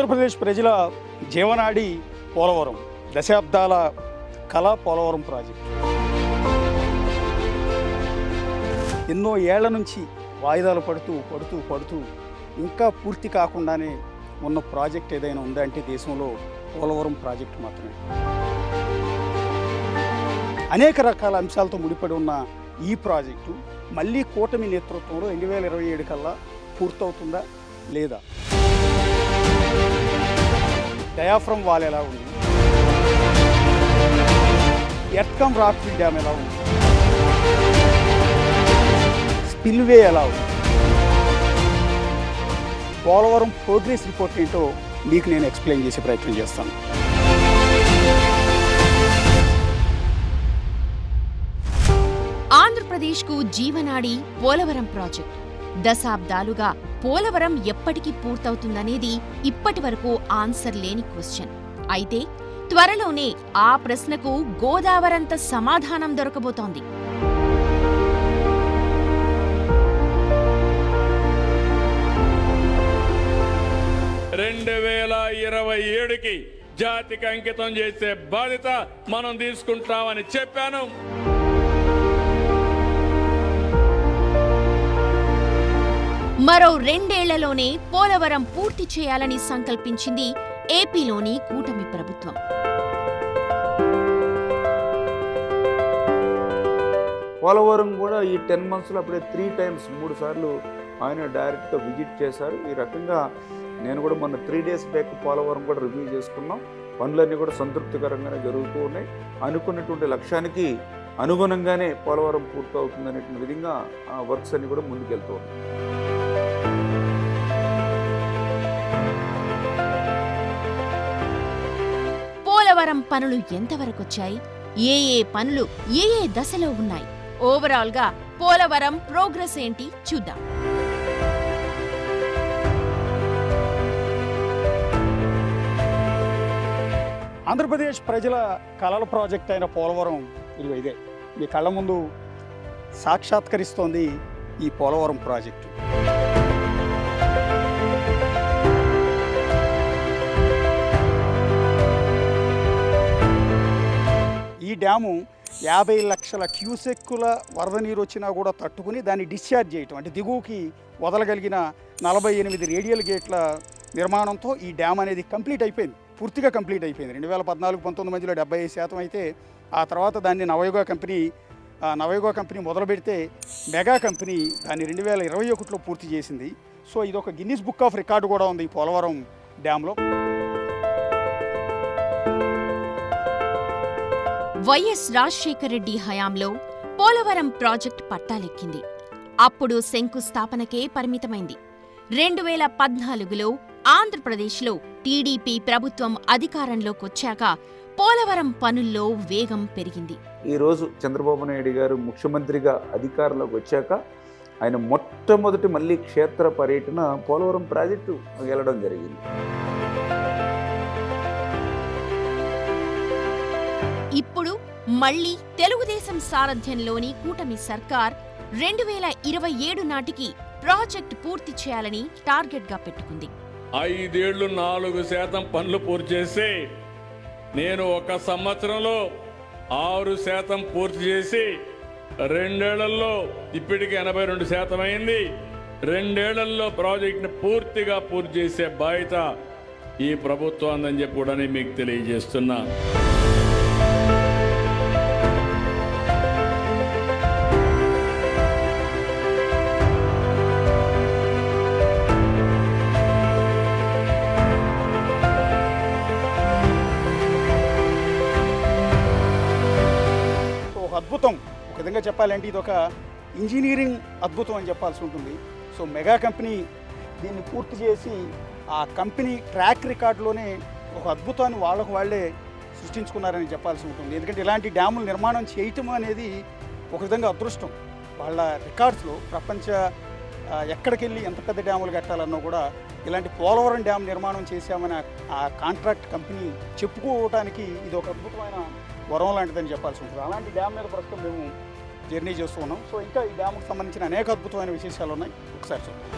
ఆంధ్రప్రదేశ్ ప్రజల జీవనాడి పోలవరం, దశాబ్దాల కళ పోలవరం ప్రాజెక్టు. ఎన్నో ఏళ్ల నుంచి వాయిదాలు పడుతూ ఇంకా పూర్తి కాకుండానే ఉన్న ప్రాజెక్ట్ ఏదైనా ఉందంటే దేశంలో పోలవరం ప్రాజెక్టు మాత్రమే. అనేక రకాల అంశాలతో ముడిపడి ఉన్న ఈ ప్రాజెక్టు మళ్ళీ కూటమి నేతృత్వంలో 2027 కల్లా పూర్తవుతుందా లేదా? డయాఫ్రమ్ వాల్ ఎలా ఉంది, ఎర్కమ్ రాక్ఫిల్ డ్యామ్ ఎలా ఉంది, స్పిల్వే ఎలా ఉంది, పోలవరం ప్రోగ్రెస్ రిపోర్ట్ ఏంటో మీకు నేను ఎక్స్ప్లెయిన్ చేసే ప్రయత్నం చేస్తాను. ఆంధ్రప్రదేశ్కు జీవనాడి పోలవరం ప్రాజెక్ట్. దశాబ్దాలుగా పోలవరం ఎప్పటికి పూర్తవుతుందనేది ఇప్పటి వరకు ఆన్సర్ లేని క్వశ్చన్. అయితే త్వరలోనే ఆ ప్రశ్నకు గోదావరంత సమాధానం దొరకబోతోంది. కి జాతికి అంకితం చేసే బాధ్యత మనం తీసుకుంటామని చెప్పాను. మరో 2 ఏళ్లలోనే పోలవరం పూర్తి చేయాలని సంకల్పించింది ఏపీలోని కూటమి ప్రభుత్వం. పోలవరం కూడా ఈ 10 monthsలో అప్పుడే 3 times 3 సార్లు ఆయన డైరెక్ట్గా విజిట్ చేశారు. ఈ రకంగా నేను కూడా మొన్న 3 days బ్యాక్ పోలవరం కూడా రివ్యూ చేసుకున్నాం. పనులన్నీ కూడా సంతృప్తికరంగానే జరుగుతూ ఉన్నాయి. అనుకున్నటువంటి లక్ష్యానికి అనుగుణంగానే పోలవరం పూర్తవుతుందనే విధంగా ఆ వర్క్స్ అన్ని కూడా ముందుకెళ్తూ ఉన్నాయి. పోలవరం పనులు ఎంతవరకొచ్చాయి, ఏ పనులు ఏ దశలో ఉన్నాయి, ఓవరాల్ గా పోలవరం ప్రోగ్రెస్ ఏంటి చూద్దాం. ఆంధ్రప్రదేశ్ ప్రజల కళల ప్రాజెక్ట్ అయిన పోలవరం ఇదే మీ కళ్ళ ముందు సాక్షాత్కరిస్తోంది ఈ పోలవరం ప్రాజెక్టు. ఈ డ్యాము 50 లక్షల క్యూసెక్కుల వరద నీరు వచ్చినా కూడా తట్టుకుని దాన్ని డిశ్చార్జ్ చేయటం, అంటే దిగువకి వదలగలిగిన 48 రేడియల్ గేట్ల నిర్మాణంతో ఈ డ్యామ్ అనేది పూర్తిగా కంప్లీట్ అయిపోయింది. 2014-19 మధ్యలో 75% అయితే ఆ తర్వాత దాన్ని నవయుగ కంపెనీ మొదలు పెడితే మెగా కంపెనీ దాన్ని 2021లో పూర్తి చేసింది. సో ఇది ఒక గిన్నిస్ బుక్ ఆఫ్ రికార్డు కూడా ఉంది ఈ పోలవరం డ్యాంలో. వైఎస్ రాజశేఖర రెడ్డి హయాంలో పోలవరం ప్రాజెక్ట్ పట్టాలెక్కింది. అప్పుడు శంకుస్థాపనకే పరిమితమైంది. 2014లో ఆంధ్రప్రదేశ్లో టీడీపీ ప్రభుత్వం అధికారంలోకొచ్చాక పోలవరం పనుల్లో వేగం పెరిగింది. ఈరోజు చంద్రబాబు నాయుడు గారు ముఖ్యమంత్రిగా అధికారంలోకి వచ్చాక ఆయన మొట్టమొదటి మళ్ళీ క్షేత్ర పర్యటన పోలవరం ప్రాజెక్టు వెళ్ళడం జరిగింది. ఇప్పుడు మళ్లీ తెలుగుదేశం సారథ్యంలోని కూటమి సర్కార్ 2027 నాటికి ప్రాజెక్ట్ పూర్తి చేయాలని టార్గెట్గా పెట్టుకుంది. 5 ఏళ్లు 4% పనులు పూర్తి చేసి నేను 1 సంవత్సరంలో 6% పూర్తి చేసి 2 ఏళ్లలో ఇప్పటికి 82% అయింది. 2 ఏళ్లలో ప్రాజెక్టును పూర్తిగా పూర్తి చేసే బాధ్యత ఈ ప్రభుత్వం అందని చెప్పి కూడా మీకు తెలియజేస్తున్నా. అద్భుతం, ఒక విధంగా చెప్పాలంటే ఇది ఒక ఇంజనీరింగ్ అద్భుతం అని చెప్పాల్సి ఉంటుంది. సో మెగా కంపెనీ దీన్ని పూర్తి చేసి ఆ కంపెనీ ట్రాక్ రికార్డులోనే ఒక అద్భుతాన్ని వాళ్ళే సృష్టించుకున్నారని చెప్పాల్సి ఉంటుంది. ఎందుకంటే ఇలాంటి డ్యాములు నిర్మాణం చేయటం అనేది ఒక విధంగా అదృష్టం. వాళ్ళ రికార్డ్స్లో ప్రపంచ ఎక్కడికెళ్ళి ఎంత పెద్ద డ్యాములు కట్టాలన్నా కూడా ఇలాంటి పోలవరం డ్యామ్ నిర్మాణం చేశామని ఆ కాంట్రాక్ట్ కంపెనీ చెప్పుకోవడానికి ఇది ఒక అద్భుతమైన వరం లాంటిదని చెప్పాల్సి ఉంటుంది. అలాంటి డ్యామ్ మీద ప్రస్తుతం మేము జర్నీ చేస్తూ ఉన్నాం. సో ఇంకా ఈ డ్యామ్కి సంబంధించిన అనేక అద్భుతమైన విశేషాలు ఉన్నాయి, ఒకసారి చూద్దాం.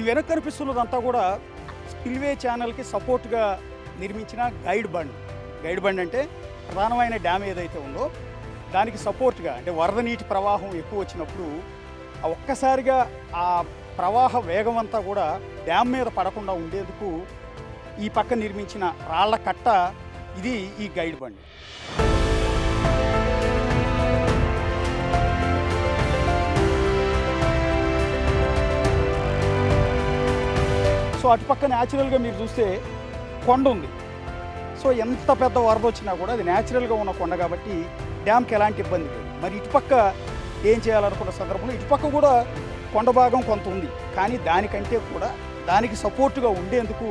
వెనక కనిపిస్తున్నదంతా కూడా స్పిల్వే ఛానల్కి సపోర్ట్గా నిర్మించిన గైడ్ బండ్ అంటే ప్రధానమైన డ్యామ్ ఏదైతే ఉందో దానికి సపోర్ట్గా, అంటే వరద నీటి ప్రవాహం ఎక్కువ వచ్చినప్పుడు ఒక్కసారిగా ఆ ప్రవాహ వేగం అంతా కూడా డ్యామ్ మీద పడకుండా ఉండేందుకు ఈ పక్క నిర్మించిన రాళ్ల కట్ట ఇది ఈ గైడ్ బండ్. సో అటుపక్క న్యాచురల్గా మీరు చూస్తే కొండ ఉంది. సో ఎంత పెద్ద వరద వచ్చినా కూడా అది న్యాచురల్గా ఉన్న కొండ కాబట్టి డ్యామ్కి ఎలాంటి ఇబ్బంది లేదు. మరి ఇటుపక్క ఏం చేయాలనుకున్న సందర్భంలో ఇటుపక్క కూడా కొండ భాగం కొంత ఉంది, కానీ దానికంటే కూడా దానికి సపోర్టుగా ఉండేందుకు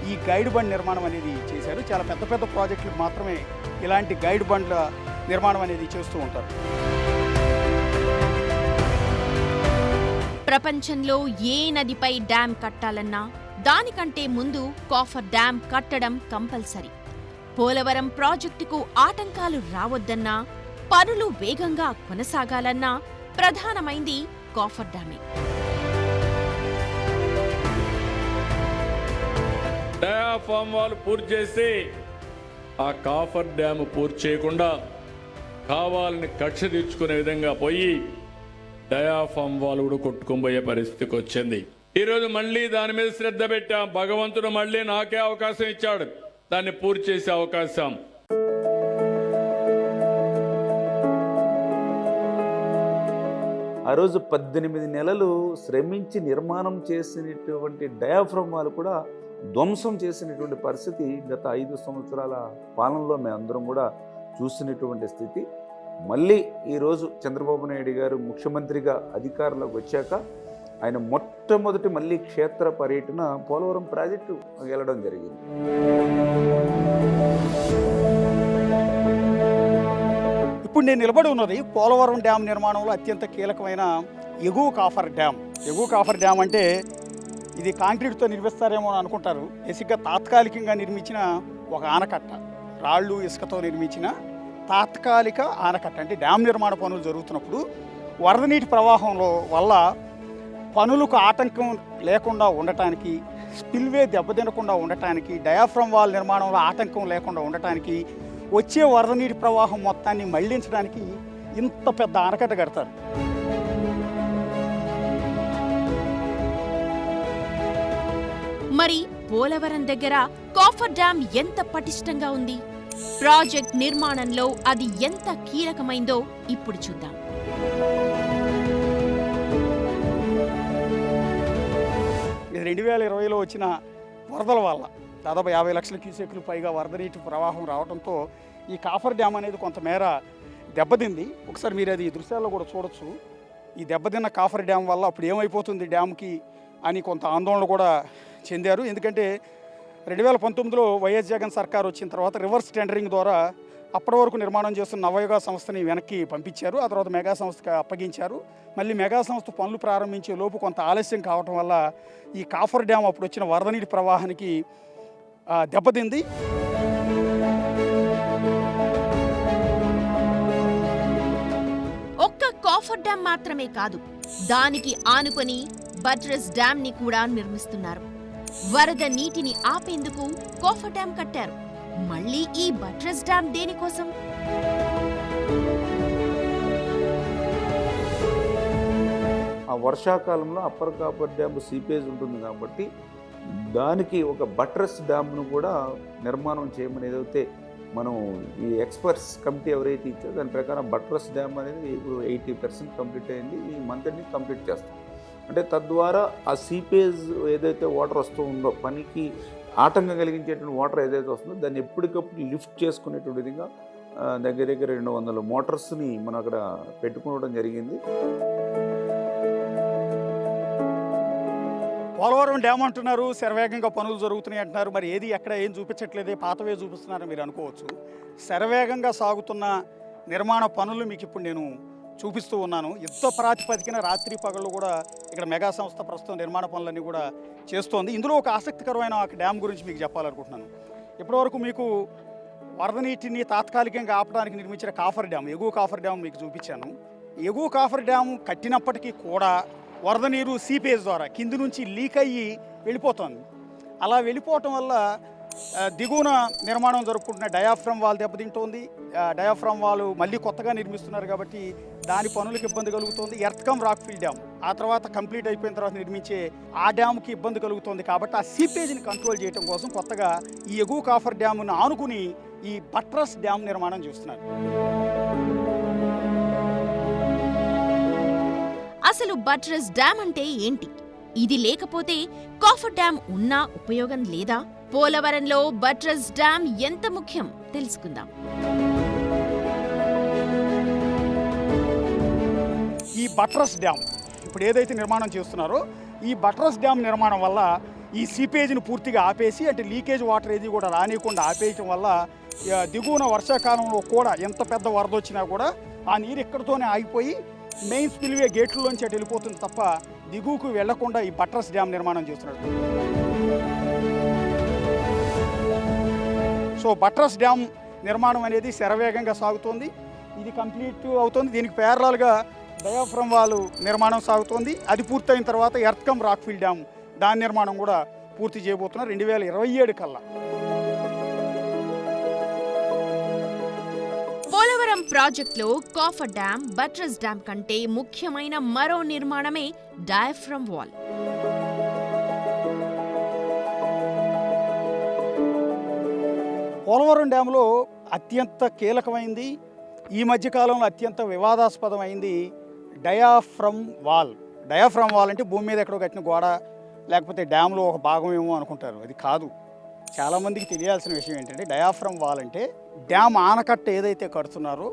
ఈ గైడ్ బండ్ నిర్మాణం అనేది చేశారు. చాలా పెద్ద పెద్ద ప్రాజెక్టులకు మాత్రమే ఇలాంటి గైడ్ బండ్ల నిర్మాణం అనేది చేస్తూ ఉంటారు. ప్రపంచంలో ఏ నదిపై డ్యాం కట్టాలన్నా దానికంటే ముందు కాఫర్ డ్యాం కట్టడం కంపల్సరీ. పోలవరం ప్రాజెక్టుకు ఆటంకాలు రావద్దన్నా, పనులు వేగంగా కొనసాగాలన్నా ప్రధానమైంది కాఫర్ డ్యామే. డయాఫామ్ వాల్ పూర్తి చేసి ఆ కాఫర్ డ్యామ్ పూర్తి చేయకుండా కావాలని కక్ష తీర్చుకునే విధంగా పోయి డయాఫామ్ వాల్ కూడా కొట్టుకుపోయే పరిస్థితికి వచ్చింది. ఈరోజు మళ్ళీ దాని మీద శ్రద్ధ పెట్టాం. భగవంతుడు మళ్ళీ నాకే అవకాశం ఇచ్చాడు దాన్ని పూర్తి చేసే అవకాశం. ఆ రోజు 18 నెలలు శ్రమించి నిర్మాణం చేసినటువంటి డయాఫ్రమ్ వాల్ కూడా ధ్వంసం చేసినటువంటి పరిస్థితి గత 5 సంవత్సరాల పాలనలో మేమందరం కూడా చూసినటువంటి స్థితి. మళ్ళీ ఈరోజు చంద్రబాబు నాయుడు గారు ముఖ్యమంత్రిగా అధికారంలోకి వచ్చాక ఆయన మొట్టమొదటి మళ్ళీ క్షేత్ర పర్యటన పోలవరం ప్రాజెక్టు వెళ్ళడం జరిగింది. ఇప్పుడు నేను నిలబడి ఉన్నది పోలవరం డ్యామ్ నిర్మాణంలో అత్యంత కీలకమైన ఎగువ కాఫర్ డ్యామ్. ఎగువ కాఫర్ డ్యామ్ అంటే ఇది కాంక్రీట్తో నిర్మిస్తారేమో అని అనుకుంటారు. బేసిక్గా తాత్కాలికంగా నిర్మించిన ఒక ఆనకట్ట, రాళ్ళు ఇసుకతో నిర్మించిన తాత్కాలిక ఆనకట్ట. అంటే డ్యామ్ నిర్మాణ పనులు జరుగుతున్నప్పుడు వరద నీటి ప్రవాహంలో వల్ల పనులకు ఆటంకం లేకుండా ఉండటానికి, స్పిల్వే దెబ్బతినకుండా ఉండటానికి, డయాఫ్రమ్ వాల్ నిర్మాణంలో ఆటంకం లేకుండా ఉండటానికి, వచ్చే వరద నీటి ప్రవాహం మొత్తాన్ని మళ్లించడానికి ఇంత పెద్ద ఆనకట్ట కడతారు. మరి పోలవరం దగ్గర కాఫర్ డ్యాం ఎంత పటిష్టంగా ఉంది? ప్రాజెక్ట్ నిర్మాణంలో అది ఎంత కీలకమైందో ఇప్పుడు చూద్దాం. ఇది 2020లో వచ్చిన వరదల వల్ల దాదాపు 50 లక్షల క్యూసెక్లు పైగా వరద నీటి ప్రవాహం రావడంతో ఈ కాఫర్ డ్యామ్ అనేది కొంతమేర దెబ్బతింది. ఒకసారి మీరు అది దృశ్యాల్లో కూడా చూడొచ్చు. ఈ దెబ్బతిన్న కాఫర్ డ్యామ్ వల్ల అప్పుడు ఏమైపోతుంది డ్యామ్కి అని కొంత ఆందోళన కూడా చెందారు. ఎందుకంటే 2019లో వైఎస్ జగన్ సర్కార్ వచ్చిన తర్వాత రివర్స్ టెండరింగ్ ద్వారా అప్పటి వరకు నిర్మాణం చేస్తున్న నవయుగ సంస్థని వెనక్కి పంపించారు. ఆ తర్వాత మెగా సంస్థకి అప్పగించారు. మళ్ళీ మెగా సంస్థ పనులు ప్రారంభించే లోపు కొంత ఆలస్యం కావటం వల్ల ఈ కాఫర్ డ్యామ్ అప్పుడు వచ్చిన వరద నీటి ప్రవాహానికి దెబ్బతింది. ఒక్క కాఫర్ డ్యామ్ మాత్రమే కాదు, దానికి ఆనుకొని బట్రెస్ డ్యామ్ ని కూడా నిర్మిస్తున్నారు. వరద నీటిని ఆపేందుకు కాఫర్ డ్యామ్ కట్టారు. మళ్ళీ ఈ బట్రెస్ డ్యామ్ దేనికోసం? ఆ వర్షాకాలంలో అప్పర్ కాఫర్ డ్యామ్ సీపేజ్ ఉంటుంది కాబట్టి దానికి ఒక బట్రెస్ డ్యామ్ను కూడా నిర్మాణం చేయమని ఏదైతే మనం ఈ ఎక్స్పర్ట్స్ కమిటీ ఎవరైతే ఇచ్చారో దాని ప్రకారం బట్రెస్ డ్యామ్ అనేది ఇప్పుడు 80% కంప్లీట్ అయింది. ఈ మంత్ని కంప్లీట్ చేస్తాం. అంటే తద్వారా ఆ సీపేజ్ ఏదైతే వాటర్ వస్తూ ఉందో, పనికి ఆటంకం కలిగించేటువంటి వాటర్ ఏదైతే వస్తుందో దాన్ని ఎప్పటికప్పుడు లిఫ్ట్ చేసుకునేటువంటి విధంగా దగ్గర 200 మోటార్స్ని మనం అక్కడ పెట్టుకోవడం జరిగింది. పోలవరం డ్యామ్ అంటున్నారు, శరవేగంగా పనులు జరుగుతున్నాయి అంటున్నారు. మరి ఏది ఎక్కడ ఏం చూపించట్లేదే, పాతవే చూపిస్తున్నారని మీరు అనుకోవచ్చు. శరవేగంగా సాగుతున్న నిర్మాణ పనులు మీకు ఇప్పుడు నేను చూపిస్తూ ఉన్నాను. యుద్ధ ప్రాతిపదికన రాత్రి పగళ్ళు కూడా ఇక్కడ మెగా సంస్థ ప్రస్తుతం నిర్మాణ పనులన్నీ కూడా చేస్తోంది. ఇందులో ఒక ఆసక్తికరమైన ఒక డ్యామ్ గురించి మీకు చెప్పాలనుకుంటున్నాను. ఇప్పటివరకు మీకు వరద నీటిని తాత్కాలికంగా ఆపడానికి నిర్మించిన కాఫర్ డ్యామ్, ఎగువ కాఫర్ డ్యామ్ మీకు చూపించాను. ఎగువ కాఫర్ డ్యామ్ కట్టినప్పటికీ కూడా వరద నీరు సీపేజ్ ద్వారా కింది నుంచి లీక్ అయ్యి వెళ్ళిపోతుంది. అలా వెళ్ళిపోవటం వల్ల దిగువన నిర్మాణం జరుపుకుంటున్న డయాఫ్రమ్ వాల్ దెబ్బతింటోంది. డయాఫ్రమ్ వాల్ మళ్ళీ కొత్తగా నిర్మిస్తున్నారు కాబట్టి దాని పనులకు ఇబ్బంది కలుగుతుంది. ఎర్త్కమ్ రాక్ఫిల్ డ్యామ్ ఆ తర్వాత కంప్లీట్ అయిపోయిన తర్వాత నిర్మించే ఆ డ్యామ్కి ఇబ్బంది కలుగుతుంది. కాబట్టి ఆ సీపేజ్ని కంట్రోల్ చేయడం కోసం కొత్తగా ఈ ఎగువ కాఫర్ డ్యామ్ను ఆనుకుని ఈ బట్రస్ డ్యామ్ నిర్మాణం చేస్తున్నారు. అసలు బట్రస్ డ్యామ్ అంటే ఏంటి? ఇది లేకపోతే కాఫర్ డ్యామ్ ఉన్నా ఉపయోగం లేదా? పోలవరంలో బట్రస్ డ్యామ్ ఎంత ముఖ్యం తెలుసుకుందాం. ఈ బట్రస్ డ్యామ్ ఇప్పుడు ఏదైతే నిర్మాణం చేస్తున్నారో ఈ బట్రస్ డ్యామ్ నిర్మాణం వల్ల ఈ సీపేజ్ని పూర్తిగా ఆపేసి అంటే లీకేజ్ వాటర్ ఏది కూడా రానియకుండా ఆపేయటం వల్ల దిగువన వర్షాకాలంలో కూడా ఎంత పెద్ద వరద వచ్చినా కూడా ఆ నీరు ఇక్కడితోనే ఆగిపోయి మెయిన్ స్పిల్వే గేట్లలోంచి అటు వెళ్ళిపోతుంది తప్ప దిగువకు వెళ్లకుండా ఈ బట్రస్ డ్యామ్ నిర్మాణం చేస్తున్నారు. సో బట్రస్ డ్యామ్ నిర్మాణం అనేది శరవేగంగా సాగుతోంది. ఇది కంప్లీట్ అవుతుంది. దీనికి ప్యారలల్గా డయాఫ్రమ్ వాల్ నిర్మాణం సాగుతోంది. అది పూర్తయిన తర్వాత ఎర్త్కమ్ రాక్ఫిల్ డ్యామ్ దాని నిర్మాణం కూడా పూర్తి చేయబోతున్నారు 2027 కల్లా. పోలవరం ప్రాజెక్టులో కాఫర్ డ్యామ్, బట్రస్ డ్యామ్ కంటే ముఖ్యమైన మరో నిర్మాణమే డయాఫ్రమ్ వాల్. పోలవరం డ్యాంలో అత్యంత కీలకమైంది, ఈ మధ్యకాలంలో అత్యంత వివాదాస్పదమైంది డయాఫ్రమ్ వాల్. డయాఫ్రమ్ వాల్ అంటే భూమి మీద ఎక్కడో కట్టిన గోడ లేకపోతే డ్యాంలో ఒక భాగం ఏమో అనుకుంటారు. అది కాదు. చాలామందికి తెలియాల్సిన విషయం ఏంటంటే డయాఫ్రమ్ వాల్ అంటే డ్యామ్ ఆనకట్ట ఏదైతే కడుతున్నారో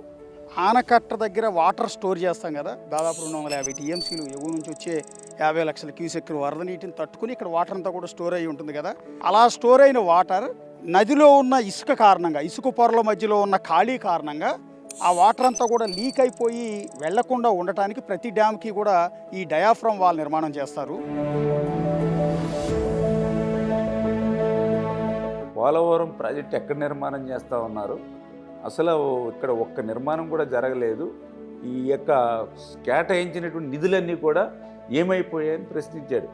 ఆనకట్ట దగ్గర వాటర్ స్టోర్ చేస్తాం కదా, దాదాపు 250 టీఎంసీలు ఎగువ నుంచి వచ్చే 50 లక్షల క్యూసెక్కులు వరద నీటిని తట్టుకుని ఇక్కడ వాటర్ అంతా కూడా స్టోర్ అయ్యి ఉంటుంది కదా. అలా స్టోర్ అయిన వాటర్ నదిలో ఉన్న ఇసుక కారణంగా, ఇసుక పొరల మధ్యలో ఉన్న ఖాళీ కారణంగా ఆ వాటర్ అంతా కూడా లీక్ అయిపోయి వెళ్లకుండా ఉండటానికి ప్రతి డ్యామ్కి కూడా ఈ డయాఫ్రమ్ వాల్ నిర్మాణం చేస్తారు. పోలవరం ప్రాజెక్ట్ ఎక్కడ నిర్మాణం చేస్తూ ఉన్నారు? అసలు ఇక్కడ ఒక్క నిర్మాణం కూడా జరగలేదు. ఈ యొక్క కేటాయించినటువంటి నిధులన్నీ కూడా ఏమైపోయాయని ప్రశ్నించాడు.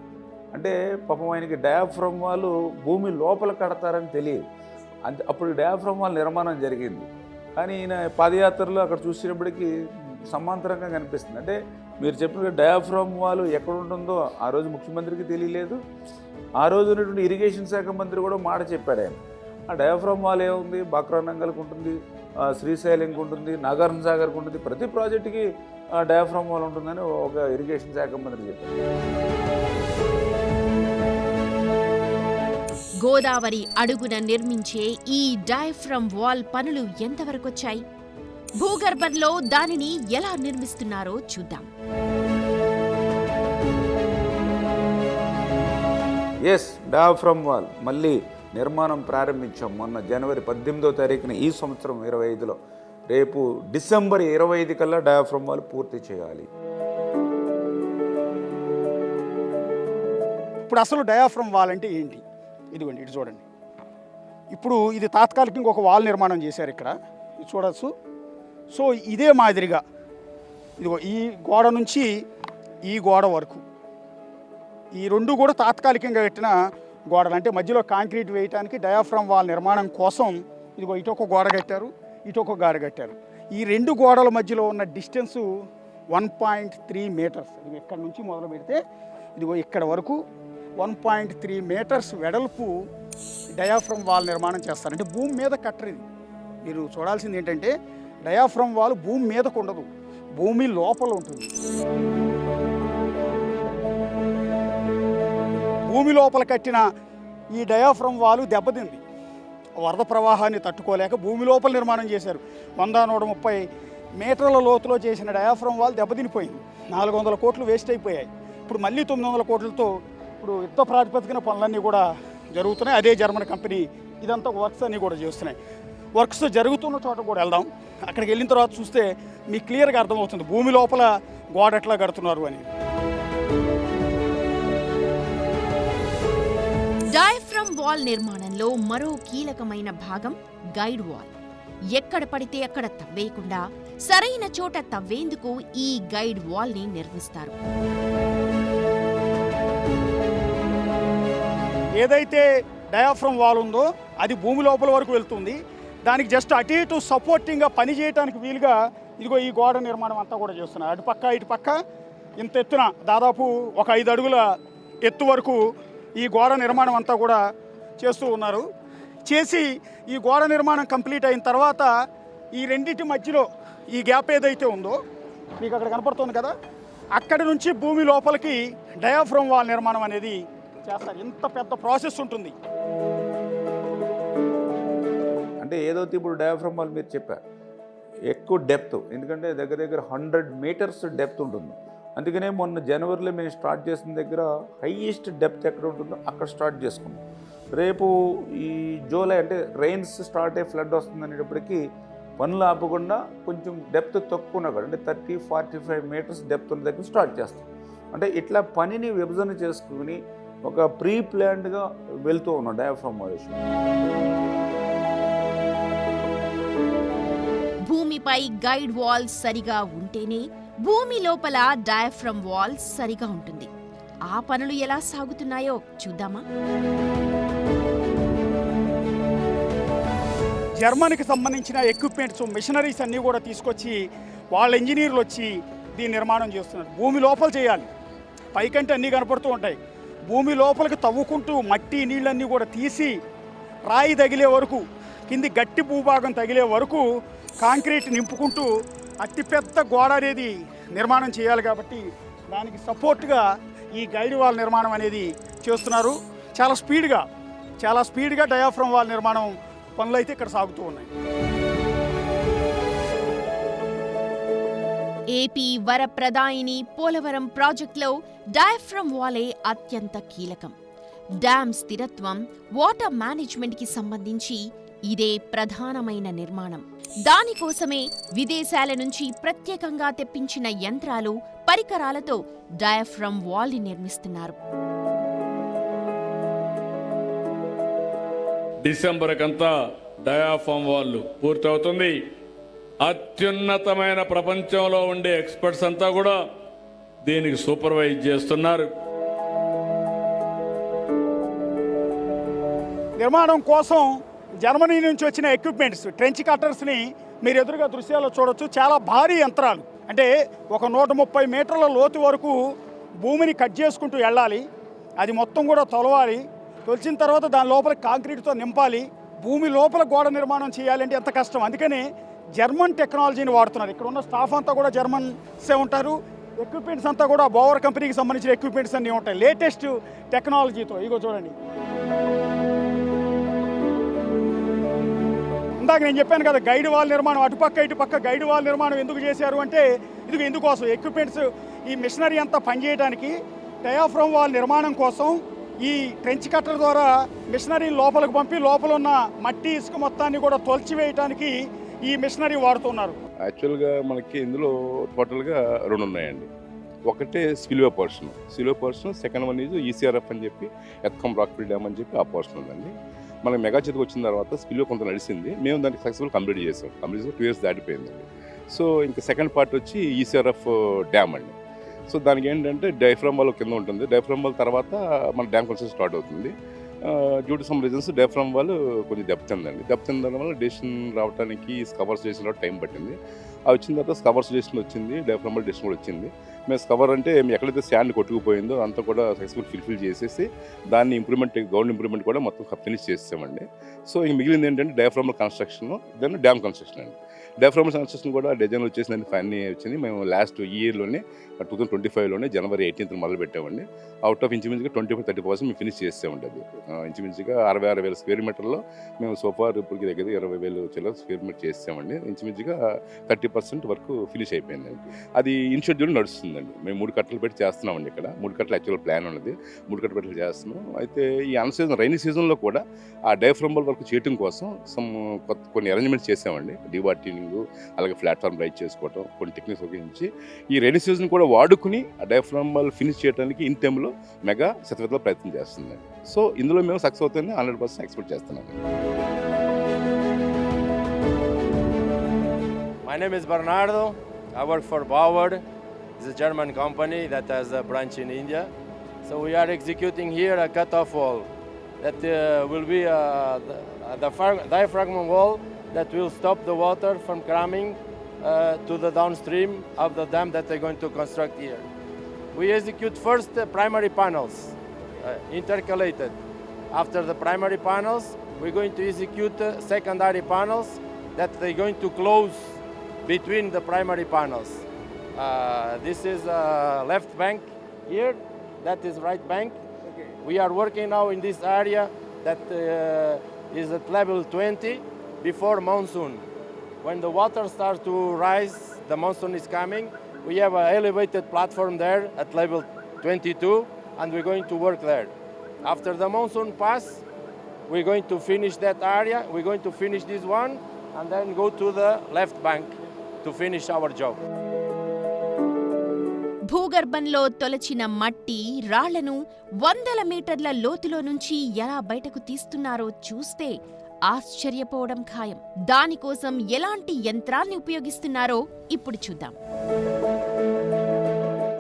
అంటే పాపం ఆయనకి డయాఫ్రమ్ వాల్ భూమి లోపల కడతారని తెలియదు. అప్పుడు డయాఫ్రమ్ వాల్ నిర్మాణం జరిగింది. కానీ ఈయన పాదయాత్రలో అక్కడ చూసినప్పటికీ సమాంతరంగా కనిపిస్తుంది. అంటే మీరు చెప్పిన డయాఫ్రమ్ వాల్ ఎక్కడ ఉంటుందో ఆ రోజు ముఖ్యమంత్రికి తెలియలేదు. ఆ రోజు ఉన్నటువంటి ఇరిగేషన్ శాఖ మంత్రి కూడా మాట చెప్పాడు ఆయన. ఆ డయాఫ్రమ్ వాల్ ఏముంది, బాక్రానంగల్కి ఉంటుంది, శ్రీశైలంకి ఉంటుంది, నాగార్జున సాగర్కి ఉంటుంది, ప్రతి ప్రాజెక్టుకి డయాఫ్రమ్ వాల్ ఉంటుందని ఒక ఇరిగేషన్ శాఖ మంత్రి చెప్పారు. గోదావరి అడుగున నిర్మించే ఈ డయాఫ్రమ్ వాల్ పనులు ఎంతవరకొచ్చాయి? భూగర్భంలో దానిని ఎలా నిర్మిస్తున్నారో చూద్దాం. డయాఫ్రమ్ వాల్ మళ్ళీ నిర్మాణం ప్రారంభించాం. మొన్న జనవరి 18వ తారీఖున ఈ సంవత్సరం 25లో, రేపు డిసెంబర్ 25 కల్లా డయాఫ్రమ్ వాల్ పూర్తి చేయాలి. ఇప్పుడు అసలు డయాఫ్రమ్ వాల్ అంటే ఏంటి? ఇదిగోండి, ఇటు చూడండి. ఇప్పుడు ఇది తాత్కాలికంగా ఒక వాల్ నిర్మాణం చేశారు ఇక్కడ, ఇది చూడవచ్చు. సో ఇదే మాదిరిగా ఇదిగో ఈ గోడ నుంచి ఈ గోడ వరకు ఈ రెండు కూడా తాత్కాలికంగా కట్టిన గోడలు. అంటే మధ్యలో కాంక్రీట్ వేయడానికి డయాఫ్రమ్ వాల్ నిర్మాణం కోసం ఇదిగో ఇటు ఒక గోడ కట్టారు, ఇటు ఒక గోడ కట్టారు. ఈ రెండు గోడల మధ్యలో ఉన్న డిస్టెన్సు 1.3 మీటర్స్. ఇది ఇక్కడ నుంచి మొదలు పెడితే ఇదిగో ఇక్కడ వరకు 1.3 మీటర్స్ వెడల్పు డయాఫ్రమ్ వాల్ నిర్మాణం చేస్తారు. అంటే భూమి మీద కట్టరు. ఇది మీరు చూడాల్సింది ఏంటంటే డయాఫ్రమ్ వాల్ భూమి మీదకు ఉండదు, భూమి లోపల ఉంటుంది. భూమి లోపల కట్టిన ఈ డయాఫ్రమ్ వాల్ దెబ్బతింది. వరద ప్రవాహాన్ని తట్టుకోలేక భూమి లోపల నిర్మాణం చేశారు. 100-130 మీటర్ల లోతులో చేసిన డయాఫ్రమ్ వాల్ దెబ్బతినిపోయింది. 400 కోట్లు వేస్ట్ అయిపోయాయి. ఇప్పుడు మళ్ళీ 900 కోట్లతో ఇప్పుడు యుద్ధ ప్రాతిపదికన పనులన్నీ కూడా జరుగుతున్నాయి. అదే జర్మన్ కంపెనీ ఇదంతా వర్క్స్ అన్నీ కూడా చేస్తున్నాయి. వర్క్స్ జరుగుతున్న చోట కూడా వెళ్దాం. అక్కడికి వెళ్ళిన తర్వాత చూస్తే మీకు క్లియర్గా అర్థమవుతుంది భూమి లోపల గోడ ఎట్లా కడుతున్నారు అని. డయాఫ్రమ్ వాల్ నిర్మాణంలో మరో కీలకమైన భాగం గైడ్ వాల్. ఎక్కడ పడితే అక్కడ తవ్వేయకుండా సరైన చోట తవ్వేందుకు ఈ గైడ్ వాల్ ని నిర్మిస్తారు. ఏదైతే డయాఫ్రమ్ వాల్ ఉందో అది భూమి లోపల వరకు వెళ్తుంది. దానికి జస్ట్ అటు ఇటు సపోర్టింగ్గా పని చేయడానికి వీలుగా ఇదిగో ఈ గోడ నిర్మాణం అంతా కూడా చేస్తున్నారు. అటు పక్క ఇటు పక్క ఇంత ఎత్తున దాదాపు ఒక 5 అడుగుల ఎత్తు వరకు ఈ గోడ నిర్మాణం అంతా కూడా చేస్తూ ఉన్నారు. చేసి ఈ గోడ నిర్మాణం కంప్లీట్ అయిన తర్వాత ఈ రెండింటి మధ్యలో ఈ గ్యాప్ ఏదైతే ఉందో మీకు అక్కడ కనపడుతుంది కదా, అక్కడి నుంచి భూమి లోపలికి డయాఫ్రమ్ వాల్ నిర్మాణం అనేది చేస్తారు. ఇంత పెద్ద ప్రాసెస్ ఉంటుంది. అంటే ఏదైతే ఇప్పుడు డయాఫ్రమ్ వాల్ మీరు చెప్పారు ఎక్కువ డెప్త్, ఎందుకంటే దగ్గర దగ్గర 100 మీటర్స్ డెప్త్ ఉంటుంది. అందుకనే మొన్న జనవరిలో మేము స్టార్ట్ చేసిన దగ్గర హైయెస్ట్ డెప్త్ ఎక్కడ ఉంటుందో అక్కడ స్టార్ట్ చేసుకున్నాం. రేపు ఈ జూలై అంటే రెయిన్స్ స్టార్ట్ అయ్యి ఫ్లడ్ వస్తుంది అనేటప్పటికీ పనులు ఆపకుండా కొంచెం డెప్త్ తక్కువ ఉన్నా కూడా అంటే 30-45 మీటర్స్ డెప్త్ ఉన్న దగ్గర స్టార్ట్ చేస్తాం. అంటే ఇట్లా పనిని విభజన చేసుకుని ఒక ప్రీ ప్లాన్డ్గా వెళ్తూ ఉన్నాం డయాఫ్రమ్ వాల్. భూమిపై గైడ్ వాల్ సరిగా ఉంటేనే భూమి లోపల డయాఫ్రమ్ వాల్ సరిగా ఉంటుంది. ఆ పనులు ఎలా సాగుతున్నాయో చూద్దామా? జర్మనీకి సంబంధించిన ఎక్విప్మెంట్స్ మిషనరీస్ అన్నీ కూడా తీసుకొచ్చి వాళ్ళ ఇంజనీర్లు వచ్చి దీని నిర్మాణం చేస్తున్నారు. భూమి లోపల చేయాలి, పైకంటే అన్నీ కనపడుతూ ఉంటాయి. భూమి లోపలికి తవ్వుకుంటూ మట్టి నీళ్ళన్నీ కూడా తీసి రాయి తగిలే వరకు, కింది గట్టి భూభాగం తగిలే వరకు కాంక్రీట్ నింపుకుంటూ అతిపెద్ద గోడ అనేది నిర్మాణం చేయాలి. కాబట్టి దానికి సపోర్ట్గా ఈ గైడ్ వాల్ నిర్మాణం అనేది చేస్తున్నారు. చాలా స్పీడ్గా డయాఫ్రమ్ వాల్ నిర్మాణం పనులు అయితే ఇక్కడ సాగుతూ ఉన్నాయి. ఏపీ వరప్రదాయిని పోలవరం ప్రాజెక్టులో డయాఫ్రమ్ వాలే అత్యంత కీలకం. డ్యామ్ స్థిరత్వం, వాటర్ మేనేజ్మెంట్కి సంబంధించి ఇదే ప్రధానమైన నిర్మాణం. దానికోసమే విదేశాల నుంచి ప్రత్యేకంగా తెప్పించిన యంత్రాలు, పరికరాలతో డయాఫ్రమ్ వాల్ ని నిర్మిస్తున్నారు. డిసెంబర్ కంతా డయాఫ్రమ్ వాల్ పూర్తవుతుంది. అత్యున్నతమైన ప్రపంచంలో ఉండే ఎక్స్పర్ట్స్ అంతా కూడా దీనికి సూపర్వైజ్ చేస్తున్నారు. నిర్మాణం కోసం జర్మనీ నుంచి వచ్చిన ఎక్విప్మెంట్స్, ట్రెంచ్ కట్టర్స్ని మీరు ఎదురుగా దృశ్యాల్లో చూడొచ్చు. చాలా భారీ యంత్రాలు, అంటే ఒక 130 మీటర్ల లోతు వరకు భూమిని కట్ చేసుకుంటూ వెళ్ళాలి. అది మొత్తం కూడా తొలవాలి. తొలిచిన తర్వాత దాని లోపల కాంక్రీట్తో నింపాలి. భూమి లోపల గోడ నిర్మాణం చేయాలంటే ఎంత కష్టం. అందుకని జర్మన్ టెక్నాలజీని వాడుతున్నారు. ఇక్కడ ఉన్న స్టాఫ్ అంతా కూడా జర్మన్సే ఉంటారు. ఎక్విప్మెంట్స్ అంతా కూడా బోవర్ కంపెనీకి సంబంధించిన ఎక్విప్మెంట్స్ అన్నీ ఉంటాయి లేటెస్ట్ టెక్నాలజీతో. ఇగో చూడండి, ఇందాక నేను చెప్పాను కదా గైడ్ వాల్ నిర్మాణం, అటుపక్క ఇటుపక్క గైడ్ వాల్ నిర్మాణం ఎందుకు చేశారు అంటే ఇది ఎందుకోసం, ఎక్విప్మెంట్స్ ఈ మిషనరీ అంతా పనిచేయడానికి, డయాఫ్రమ్ వాల్ నిర్మాణం కోసం ఈ ట్రెంచ్ కట్టర్ ద్వారా మిషనరీని లోపలికి పంపి లోపల ఉన్న మట్టి ఇసుక మొత్తాన్ని కూడా తొలచివేయడానికి ఈ మిషనరీ వాడుతున్నారు. యాక్చువల్గా మనకి ఇందులో టోటల్గా 2 ఉన్నాయండి. ఒకటే spillway portion, second one is ECRF అని చెప్పి ఎత్కం రాక్ఫిల్ డ్యామ్ అని చెప్పి ఆ పోర్షన్ ఉందండి. మనకి మెగా చేతికి వచ్చిన తర్వాత స్పిల్వే కొంత నడిచింది, మేము దానికి సక్సెస్ఫుల్ కంప్లీట్ చేసాం. 2 ఇయర్స్ దాటిపోయిందండి. సో ఇంకా సెకండ్ పార్ట్ వచ్చి ఈసీఆర్ఎఫ్ డ్యామ్ అండి. సో దానికి ఏంటంటే డయాఫ్రమ్ వాల్ కింద ఉంటుంది. డయాఫ్రమ్ వాల్ తర్వాత మన డ్యామ్ కన్స్ట్రక్షన్ స్టార్ట్ అవుతుంది. Due to some reasons diaphragm wall కొంచెం డెప్త్ ఉండడం వల్ల డెసిషన్ రావడానికి స్కవర్స్ చేసిన టైం పట్టింది. అది వచ్చిన తర్వాత స్కవర్స్ డెసిషన్ వచ్చింది, డయాఫ్రమ్ వాల్ డెసిషన్ కూడా వచ్చింది. మేము స్కవర్ అంటే ఎక్కడైతే శాండ్ కొట్టుకుపోయిందో అంతా కూడా సక్సెస్ఫుల్ ఫిల్ చేసేసి దాన్ని గ్రౌండ్ ఇంప్రూవ్మెంట్ కూడా మొత్తం ఫినిష్ చేసామండి. సో ఇంక మిగిలింది ఏంటంటే diaphragm construction, then dam construction అండి. డయాఫ్రమ్ కన్స్ట్రక్షన్ కూడా డిజైన్ వచ్చేసిందని అన్నీ వచ్చింది. మేము లాస్ట్ ఇయర్లోనే 2025లోనే జనవరి 18th మొదలు పెట్టామండి. అవుట్ ఆఫ్ ఇంచుమించుగా 25-30% మేము ఫినిష్ చేసామండి. అది ఇంచుమించుగా 66,000 స్క్వేర్ మీటర్లో మేము సోఫార్ ఇప్పటికి దగ్గర 20,000 చిల్లర స్క్వేర్ మీటర్ చేసామండి. ఇంచుమించుగా 30% వరకు ఫినిష్ అయిపోయిందండి. అది ఇన్ షెడ్యూల్ నడుస్తుందండి. మేము 3 కట్టలు పెట్టి చేస్తున్నామండి. ఇక్కడ 3 కట్టలు యాక్చువల్ ప్లాన్ ఉన్నది, 3 కట్టలు పెట్టి చేస్తున్నాం. అయితే ఈ రైనీ సీజన్లో కూడా ఆ డయాఫ్రమ్ వాల్ వర్క్ చేయడం కోసం కొన్ని అరేంజ్మెంట్స్ చేసామండి. డివార్టింగ్, అలాగే ప్లాట్ఫామ్ రైట్ చేసుకోవడం, కొన్ని టెక్నిక్స్ ఉపయోగించి ఈ రైనీ సీజన్ కూడా వాడుకుని ఆ డయాఫ్రమ్ వాల్ ఫినిష్ చేయడానికి ఇన్ టైంలో మెగా శతవిధంగా ప్రయత్నం చేస్తుందండి. సో ఇందులో మేము సక్సెస్ అవుతుందని 100% ఎక్స్పెక్ట్ చేస్తున్నాం. My name is Bernardo. I work for Bauer. It's a German company that has a branch in India. So we are executing here a cut-off wall that will be the diaphragm wall that will stop the water from coming to the downstream of the dam that they're going to construct here. We execute first primary panels, intercalated. After the primary panels, we're going to execute secondary panels that they're going to close between the primary panels. This is left bank here, that is right bank. We are working now in this area that is at level 20 before monsoon. When the water starts to rise, the monsoon is coming, we have an elevated platform there at level 22, and we're going to work there. After the monsoon pass, we're going to finish that area, we're going to finish this one, and then go to the left bank to finish our job. భూగర్భంలో తొలచిన మట్టి రాళ్లను 100 మీటర్ల లోతులో నుంచి ఎలా బయటకు తీస్తున్నారో చూస్తే ఆశ్చర్యపోవడం ఖాయం. దానికోసం ఎలాంటి యంత్రాన్ని ఉపయోగిస్తున్నారో ఇప్పుడు చూద్దాం.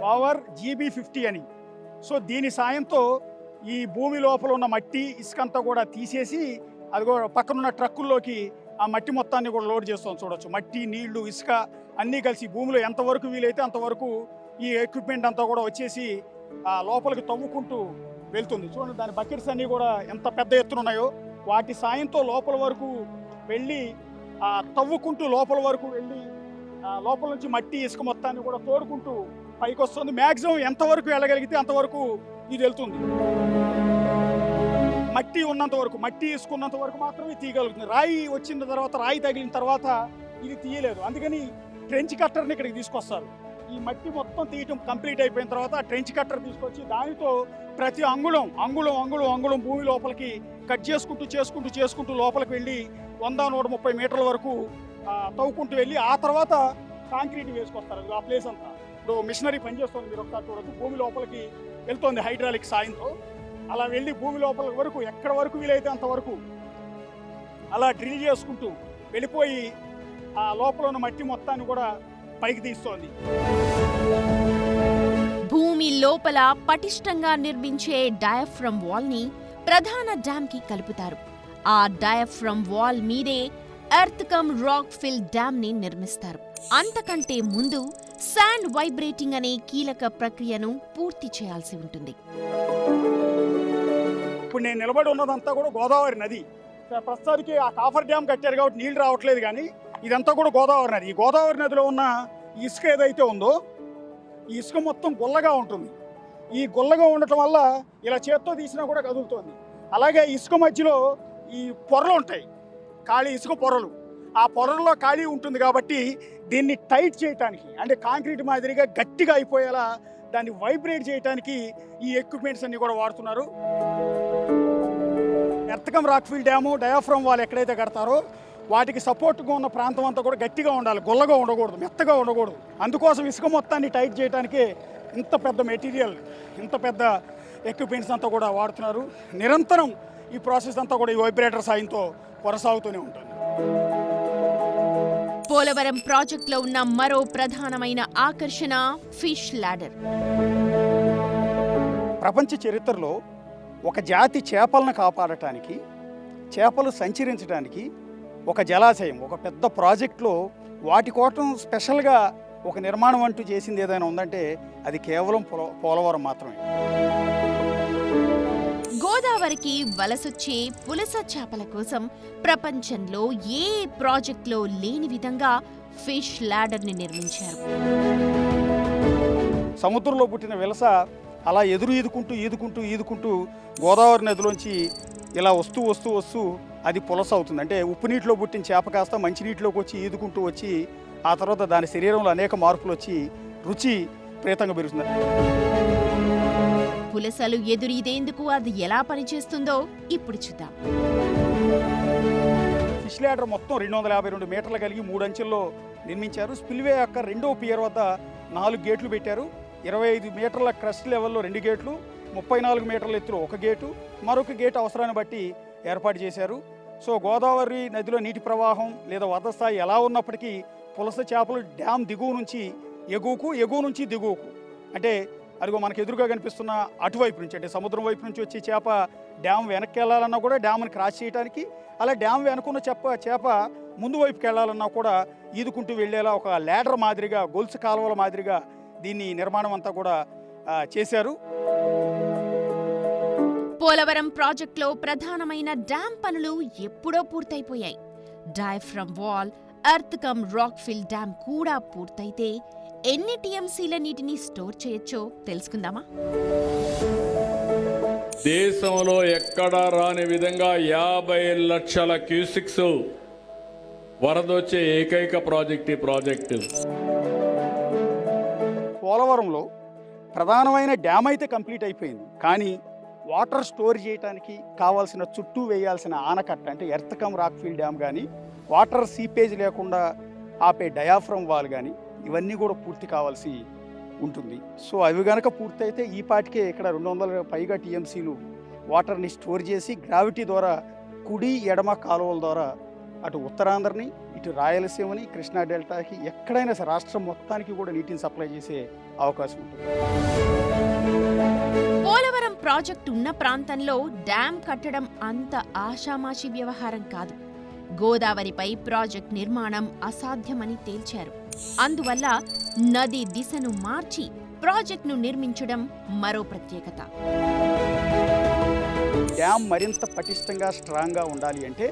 పవర్ GB50 అని. సో దీని సాయంతో ఈ భూమి లోపల ఉన్న మట్టి ఇసుకంతా కూడా తీసేసి అదిగో పక్కనున్న ట్రక్కుల్లోకి ఆ మట్టి మొత్తాన్ని కూడా లోడ్ చేస్తాం. చూడొచ్చు, మట్టి, నీళ్లు, ఇసుక అన్నీ కలిసి భూమిలో ఎంతవరకు వీలైతే అంతవరకు ఈ ఎక్విప్మెంట్ అంతా కూడా వచ్చేసి ఆ లోపలికి తవ్వుకుంటూ వెళ్తుంది. చూడండి, దాని బకెట్స్ అన్నీ కూడా ఎంత పెద్ద ఎత్తున ఉన్నాయో. వాటి సాయంతో లోపల వరకు వెళ్ళి తవ్వుకుంటూ లోపల వరకు వెళ్ళి లోపల నుంచి మట్టి, ఇసుక మొత్తాన్ని కూడా తోడుకుంటూ పైకి వస్తుంది. మ్యాక్సిమం ఎంతవరకు వెళ్ళగలిగితే అంతవరకు ఇది వెళ్తుంది. మట్టి ఉన్నంత వరకు, మట్టి ఇసుకున్నంత వరకు మాత్రమే తీయగలుగుతుంది. రాయి వచ్చిన తర్వాత, రాయి తగిలిన తర్వాత ఇది తీయలేదు. అందుకని ట్రెంచ్ కట్టర్ని ఇక్కడికి తీసుకొస్తారు. ఈ మట్టి మొత్తం తీయటం కంప్లీట్ అయిపోయిన తర్వాత ట్రెంచ్ కట్టర్ తీసుకొచ్చి దానితో ప్రతి అంగుళం అంగుళం అంగుళం అంగుళం భూమి లోపలికి కట్ చేసుకుంటూ లోపలికి వెళ్ళి 100-130 మీటర్ల వరకు తవ్వుకుంటూ వెళ్ళి ఆ తర్వాత కాంక్రీట్ వేసుకొస్తారు. ఆ ప్లేస్ అంతా ఇప్పుడు మిషనరీ పనిచేస్తుంది. మీరు ఒకసారి చూడొచ్చు, భూమి లోపలికి వెళ్తుంది హైడ్రాలిక్ సాయంతో. అలా వెళ్ళి భూమి లోపల వరకు ఎక్కడ వరకు వీలైతే అంతవరకు అలా డ్రిల్ చేసుకుంటూ వెళ్ళిపోయి ఆ లోపల ఉన్న మట్టి మొత్తాన్ని కూడా పైకి తీస్తోంది. భూమి లోపల పటిష్టంగా నిర్మించే డయాఫ్రమ్ వాల్ ని ప్రధాన డ్యామ్ కి కలుపుతారు. ఆ డయాఫ్రమ్ వాల్ మీదే earth cum rock fill dam ని నిర్మిస్తారు. అంతకంటే ముందు శాండ్ వైబ్రేటింగ్ అనే కీలక ప్రక్రియను పూర్తి చేయాల్సి ఉంటుంది. ఇప్పుడు నేను నిలబడి ఉన్నదంతా కూడా గోదావరి నది. ప్రస్తుతానికి ఆ కాఫర్ డ్యామ్ కట్టారు కాబట్టి నీళ్లు రావట్లేదు, కానీ ఇదంతా కూడా గోదావరి నది. ఈ గోదావరి నదిలో ఉన్న ఇసుక ఏదైతే ఉందో ఈ ఇసుక మొత్తం గుల్లగా ఉంటుంది. ఈ గుల్లగా ఉండటం వల్ల ఇలా చేత్తో తీసినా కూడా కదులుతుంది. అలాగే ఇసుక మధ్యలో ఈ పొరలు ఉంటాయి, ఖాళీ ఇసుక పొరలు. ఆ పొరల్లో ఖాళీ ఉంటుంది కాబట్టి దీన్ని టైట్ చేయడానికి, అంటే కాంక్రీట్ మాదిరిగా గట్టిగా అయిపోయేలా దాన్ని వైబ్రేట్ చేయడానికి ఈ ఎక్విప్మెంట్స్ అన్ని కూడా వాడుతున్నారు. Earth cum rock fill dam, diaphragm wall ఎక్కడైతే కడతారో వాటికి సపోర్ట్గా ఉన్న ప్రాంతం అంతా కూడా గట్టిగా ఉండాలి, గుల్లగా ఉండకూడదు, మెత్తగా ఉండకూడదు. అందుకోసం ఇసుక మొత్తాన్ని టైట్ చేయడానికి ఇంత పెద్ద మెటీరియల్, ఇంత పెద్ద ఎక్విప్మెంట్స్ అంతా కూడా వాడుతున్నారు. నిరంతరం ఈ ప్రాసెస్ అంతా కూడా ఈ వైబ్రేటర్ సాయంతో కొనసాగుతూనే ఉంటుంది. పోలవరం ప్రాజెక్టులో ఉన్న మరో ప్రధానమైన ఆకర్షణ ఫిష్ లాడర్. ప్రపంచ చరిత్రలో ఒక జాతి చేపలను కాపాడటానికి, చేపలు సంచరించడానికి ఒక జలాశయం, ఒక పెద్ద ప్రాజెక్టులో వాటి కోసం స్పెషల్గా ఒక నిర్మాణం అంటూ చేసింది ఏదైనా ఉందంటే అది కేవలం పోలవరం మాత్రమే. గోదావరికి వలసొచ్చే పులస చేపల కోసం ప్రపంచంలో ఏ ప్రాజెక్టులో లేని విధంగా ఫిష్ లాడర్ని నిర్మించారు. సముద్రంలో పుట్టిన విలస అలా ఈదుకుంటూ గోదావరి నదిలోంచి ఇలా వస్తూ అది పులస అవుతుంది. అంటే ఉప్పు నీటిలో పుట్టిన చేప కాస్త మంచినీటిలోకి వచ్చి ఈదుకుంటూ వచ్చి ఆ తర్వాత దాని శరీరంలో అనేక మార్పులు వచ్చి రుచి ప్రేతంగా పెరుగుతుంది. పులసలు ఎదురీదేందుకు అది ఎలా పనిచేస్తుందో ఇప్పుడు చూద్దాం. ఫిష్ లాడర్ మొత్తం 252 మీటర్లు కలిగి 3 అంచెల్లో నిర్మించారు. స్పిల్వే యొక్క 2వ పియర్ వద్ద 4 గేట్లు పెట్టారు. 25 మీటర్ల క్రస్ట్ లెవెల్లో 2 గేట్లు, 34 మీటర్ల ఎత్తులో 1 గేటు, మరొక గేటు అవసరాన్ని బట్టి ఏర్పాటు చేశారు. సో గోదావరి నదిలో నీటి ప్రవాహం లేదా వరద స్థాయి ఎలా ఉన్నప్పటికీ పులస చేపలు డ్యామ్ దిగువ నుంచి ఎగువకు, ఎగువ నుంచి దిగువకు, అంటే అదిగో మనకు ఎదురుగా కనిపిస్తున్న అటువైపు నుంచి అంటే సముద్రం వైపు నుంచి వచ్చి చేప డ్యామ్ వెనక్కి వెళ్ళాలన్నా కూడా డ్యామ్ని క్రాస్ చేయడానికి, అలా డ్యామ్ వెనుకున్న చేప ముందు వైపుకి వెళ్ళాలన్నా కూడా ఈదుకుంటూ వెళ్ళేలా ఒక ల్యాడర్ మాదిరిగా, గొలుసు కాలువల మాదిరిగా దీన్ని నిర్మాణం అంతా కూడా చేశారు. పోలవరం ప్రాజెక్టులో ప్రధానమైన డ్యామ్ పనులు ఎప్పుడో పూర్తయిపోయాయి. Diaphragm wall, earth cum rock fill dam కూడా పూర్తయితే ఎన్ని టీఎంసీల నీటిని స్టోర్ చేయొచ్చో తెలుసుకుందామా? దేశంలో ఎక్కడా రాని విధంగా 50 లక్షల క్యూసిక్స్ వరదొచ్చే ఏకైక ప్రాజెక్ట్ ఈ ప్రాజెక్టు. పోలవరంలో ప్రధానమైన డ్యామ్ అయితే కంప్లీట్ అయిపోయింది, కానీ వాటర్ స్టోర్ చేయడానికి కావాల్సిన చుట్టూ వేయాల్సిన ఆనకట్ట అంటే earth cum rock fill dam కానీ, వాటర్ సీపేజ్ లేకుండా ఆపే డయాఫ్రమ్ వాల్ కానీ, ఇవన్నీ కూడా పూర్తి కావాల్సి ఉంటుంది. సో అవి కనుక పూర్తయితే ఈ పాటికే ఇక్కడ 200 పైగా టీఎంసీలు వాటర్ని స్టోర్ చేసి గ్రావిటీ ద్వారా కుడి ఎడమ కాలువల ద్వారా అటు ఉత్తరాంధ్రని, ఇటు రాయలసీమని, కృష్ణా డెల్టాకి ఎక్కడైనా సరే రాష్ట్రం మొత్తానికి కూడా నీటిని సప్లై చేసే అవకాశం ఉంటుంది. పోలవరం ప్రాజెక్టు ఉన్న ప్రాంతంలో డ్యామ్ కట్టడం అంత ఆషామాషి వ్యవహారం కాదు. గోదావరిపై ప్రాజెక్ట్ నిర్మాణం అసాధ్యమని తేల్చారు. అందువల్ల నది దిశను మార్చి ప్రాజెక్టును నిర్మించడం మరో ప్రత్యేకత. డ్యామ్ మరింత పటిష్టంగా స్ట్రాంగ్గా ఉండాలి అంటే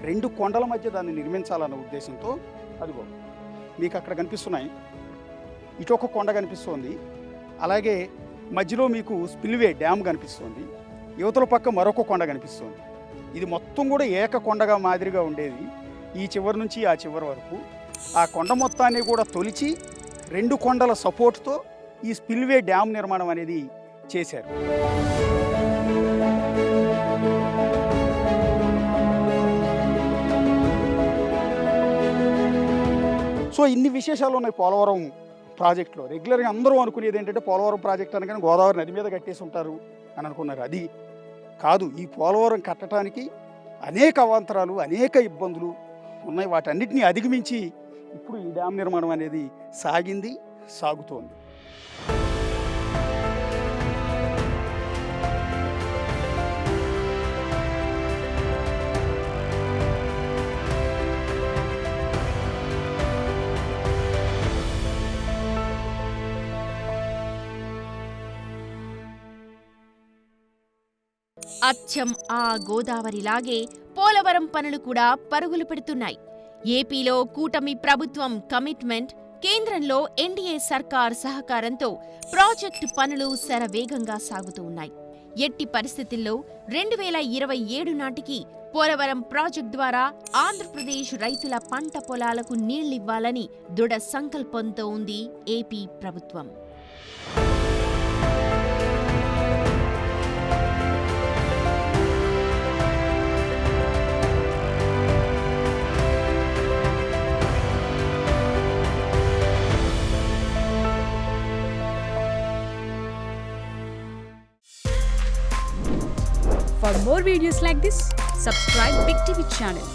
2 కొండల మధ్య దాన్ని నిర్మించాలన్న ఉద్దేశంతో అదిగో మీకు అక్కడ కనిపిస్తున్నాయి, ఇటు ఒక కొండ కనిపిస్తోంది, అలాగే మధ్యలో మీకు స్పిల్వే డ్యామ్ కనిపిస్తోంది, యువతల పక్క మరొక కొండ కనిపిస్తోంది. ఇది మొత్తం కూడా ఏక కొండగా మాదిరిగా ఉండేది. ఈ చివరి నుంచి ఆ చివరి వరకు ఆ కొండ మొత్తాన్ని కూడా తొలిచి 2 కొండల సపోర్ట్తో ఈ స్పిల్వే డ్యామ్ నిర్మాణం అనేది చేశారు. సో ఇన్ని విశేషాలు ఉన్నాయి పోలవరం ప్రాజెక్టులో. రెగ్యులర్గా అందరూ అనుకునేది ఏంటంటే పోలవరం ప్రాజెక్ట్ అనగానే గోదావరి నది మీద కట్టేసి ఉంటారు అని అనుకున్నారు. అది కాదు. ఈ పోలవరం కట్టడానికి అనేక అవాంతరాలు, అనేక ఇబ్బందులు ఉన్నాయి. వాటన్నిటిని అధిగమించి ఇప్పుడు ఈ డ్యామ్ నిర్మాణం అనేది సాగుతోంది. అచ్చం ఆ గోదావరిలాగే పోలవరం పనులు కూడా పరుగులు పెడుతున్నాయి. ఏపీలో కూటమి ప్రభుత్వం కమిట్మెంట్, కేంద్రంలో ఎన్డీఏ సర్కార్ సహకారంతో ప్రాజెక్టు పనులు శరవేగంగా సాగుతూ ఉన్నాయి. ఎట్టి పరిస్థితుల్లో 2027 నాటికి పోలవరం ప్రాజెక్టు ద్వారా ఆంధ్రప్రదేశ్ రైతుల పంట పొలాలకు నీళ్లివ్వాలని దృఢ సంకల్పంతో ఉంది ఏపీ ప్రభుత్వం. For more videos like this, subscribe Big TV channel.